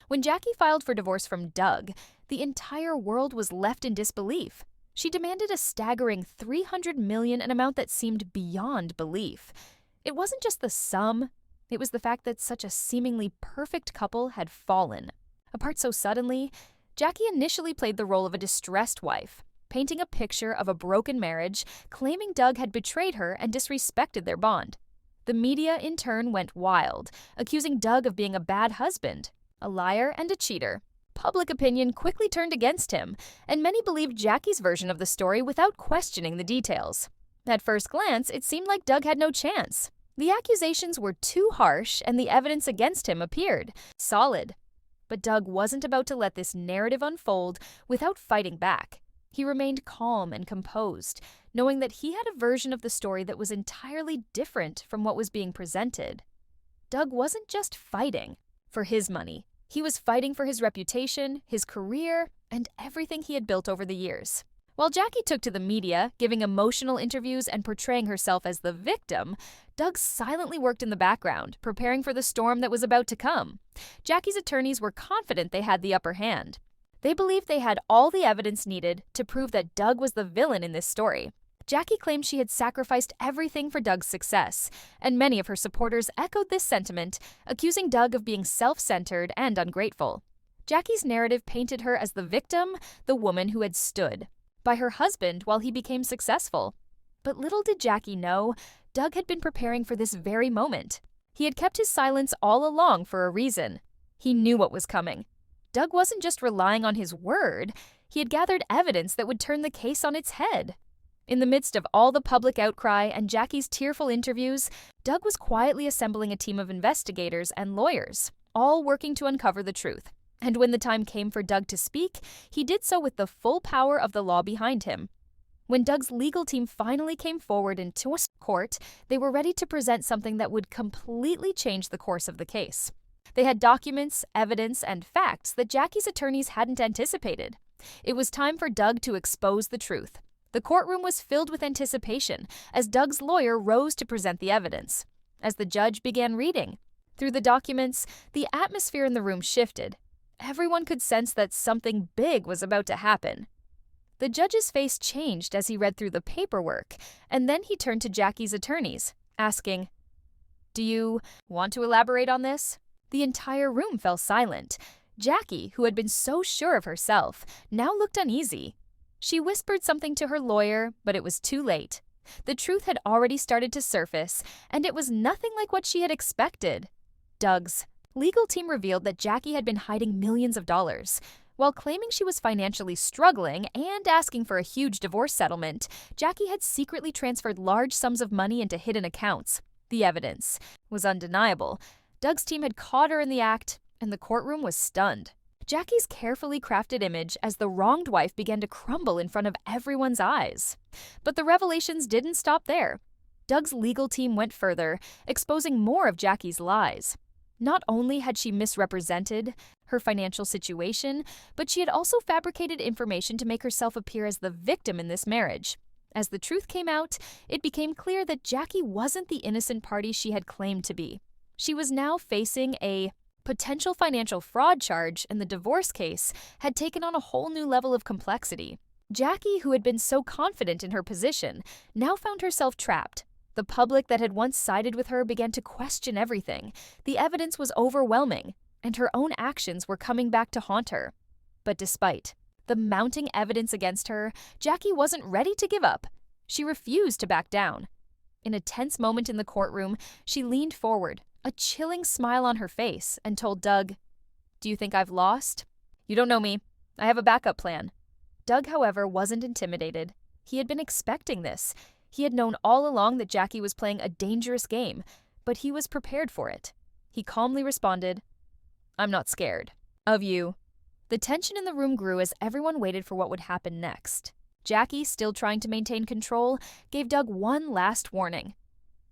When Jackie filed for divorce from Doug, the entire world was left in disbelief. She demanded a staggering $300 million, an amount that seemed beyond belief. It wasn't just the sum, it was the fact that such a seemingly perfect couple had fallen. Apart so suddenly, Jackie initially played the role of a distressed wife, painting a picture of a broken marriage, claiming Doug had betrayed her and disrespected their bond. The media, in turn, went wild, accusing Doug of being a bad husband, a liar, and a cheater. Public opinion quickly turned against him, and many believed Jackie's version of the story without questioning the details. At first glance, it seemed like Doug had no chance. The accusations were too harsh, and the evidence against him appeared solid. But Doug wasn't about to let this narrative unfold without fighting back. He remained calm and composed, knowing that he had a version of the story that was entirely different from what was being presented. Doug wasn't just fighting for his money. He was fighting for his reputation, his career, and everything he had built over the years. While Jackie took to the media, giving emotional interviews and portraying herself as the victim, Doug silently worked in the background, preparing for the storm that was about to come. Jackie's attorneys were confident they had the upper hand. They believed they had all the evidence needed to prove that Doug was the villain in this story. Jackie claimed she had sacrificed everything for Doug's success, and many of her supporters echoed this sentiment, accusing Doug of being self-centered and ungrateful. Jackie's narrative painted her as the victim, the woman who had stood by her husband while he became successful. But little did Jackie know, Doug had been preparing for this very moment. He had kept his silence all along for a reason. He knew what was coming. Doug wasn't just relying on his word, he had gathered evidence that would turn the case on its head. In the midst of all the public outcry and Jackie's tearful interviews, Doug was quietly assembling a team of investigators and lawyers, all working to uncover the truth. And when the time came for Doug to speak, he did so with the full power of the law behind him. When Doug's legal team finally came forward into court, they were ready to present something that would completely change the course of the case. They had documents, evidence, and facts that Jackie's attorneys hadn't anticipated. It was time for Doug to expose the truth. The courtroom was filled with anticipation as Doug's lawyer rose to present the evidence. As the judge began reading through the documents, the atmosphere in the room shifted. Everyone could sense that something big was about to happen. The judge's face changed as he read through the paperwork, and then he turned to Jackie's attorneys, asking, "Do you want to elaborate on this?" The entire room fell silent. Jackie, who had been so sure of herself, now looked uneasy. She whispered something to her lawyer, but it was too late. The truth had already started to surface, and it was nothing like what she had expected. Doug's legal team revealed that Jackie had been hiding millions of dollars. While claiming she was financially struggling and asking for a huge divorce settlement, Jackie had secretly transferred large sums of money into hidden accounts. The evidence was undeniable. Doug's team had caught her in the act, and the courtroom was stunned. Jackie's carefully crafted image as the wronged wife began to crumble in front of everyone's eyes. But the revelations didn't stop there. Doug's legal team went further, exposing more of Jackie's lies. Not only had she misrepresented her financial situation, but she had also fabricated information to make herself appear as the victim in this marriage. As the truth came out, it became clear that Jackie wasn't the innocent party she had claimed to be. She was now facing a potential financial fraud charge, and the divorce case had taken on a whole new level of complexity. Jackie, who had been so confident in her position, now found herself trapped. The public that had once sided with her began to question everything. The evidence was overwhelming, and her own actions were coming back to haunt her. But despite the mounting evidence against her, Jackie wasn't ready to give up. She refused to back down. In a tense moment in the courtroom, she leaned forward, a chilling smile on her face, and told Doug, "Do you think I've lost? You don't know me. I have a backup plan." Doug, however, wasn't intimidated. He had been expecting this. He had known all along that Jackie was playing a dangerous game, but he was prepared for it. He calmly responded, "I'm not scared. Of you." The tension in the room grew as everyone waited for what would happen next. Jackie, still trying to maintain control, gave Doug one last warning.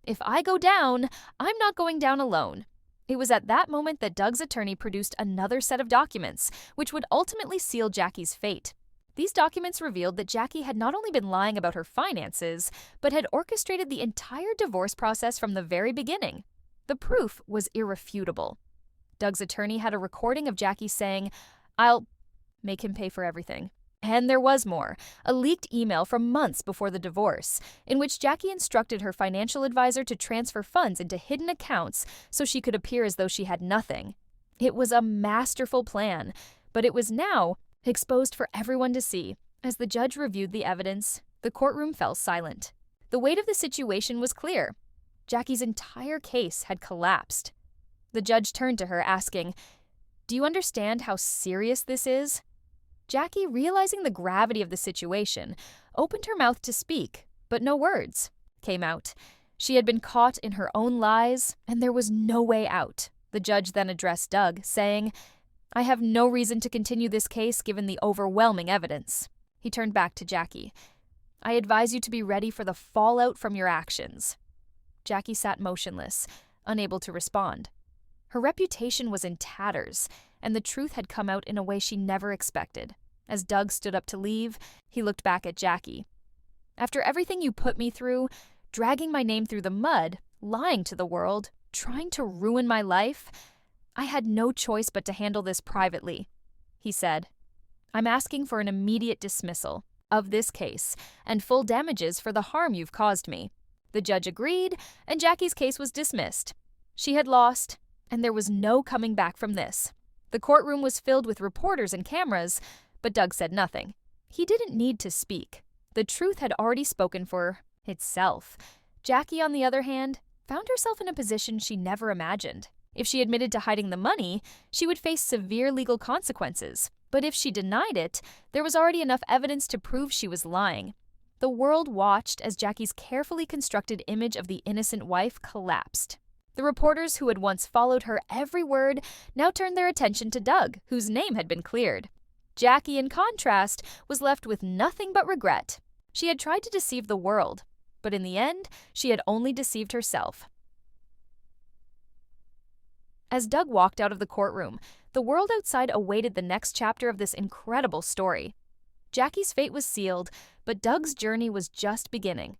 "If I go down, I'm not going down alone." It was at that moment that Doug's attorney produced another set of documents, which would ultimately seal Jackie's fate. These documents revealed that Jackie had not only been lying about her finances, but had orchestrated the entire divorce process from the very beginning. The proof was irrefutable. Doug's attorney had a recording of Jackie saying, "I'll make him pay for everything." And there was more, a leaked email from months before the divorce, in which Jackie instructed her financial advisor to transfer funds into hidden accounts so she could appear as though she had nothing. It was a masterful plan, but it was now exposed for everyone to see. As the judge reviewed the evidence, the courtroom fell silent. The weight of the situation was clear. Jackie's entire case had collapsed. The judge turned to her, asking, "Do you understand how serious this is?" Jackie, realizing the gravity of the situation, opened her mouth to speak, but no words came out. She had been caught in her own lies, and there was no way out. The judge then addressed Doug, saying, "I have no reason to continue this case given the overwhelming evidence." He turned back to Jackie. "I advise you to be ready for the fallout from your actions." Jackie sat motionless, unable to respond. Her reputation was in tatters, and the truth had come out in a way she never expected. As Doug stood up to leave, he looked back at Jackie. "After everything you put me through, dragging my name through the mud, lying to the world, trying to ruin my life, I had no choice but to handle this privately," he said. "I'm asking for an immediate dismissal of this case and full damages for the harm you've caused me." The judge agreed, and Jackie's case was dismissed. She had lost, and there was no coming back from this. The courtroom was filled with reporters and cameras, but Doug said nothing. He didn't need to speak. The truth had already spoken for itself. Jackie, on the other hand, found herself in a position she never imagined. If she admitted to hiding the money, she would face severe legal consequences. But if she denied it, there was already enough evidence to prove she was lying. The world watched as Jackie's carefully constructed image of the innocent wife collapsed. The reporters who had once followed her every word now turned their attention to Doug, whose name had been cleared. Jackie, in contrast, was left with nothing but regret. She had tried to deceive the world, but in the end, she had only deceived herself. As Doug walked out of the courtroom, the world outside awaited the next chapter of this incredible story. Jackie's fate was sealed, but Doug's journey was just beginning.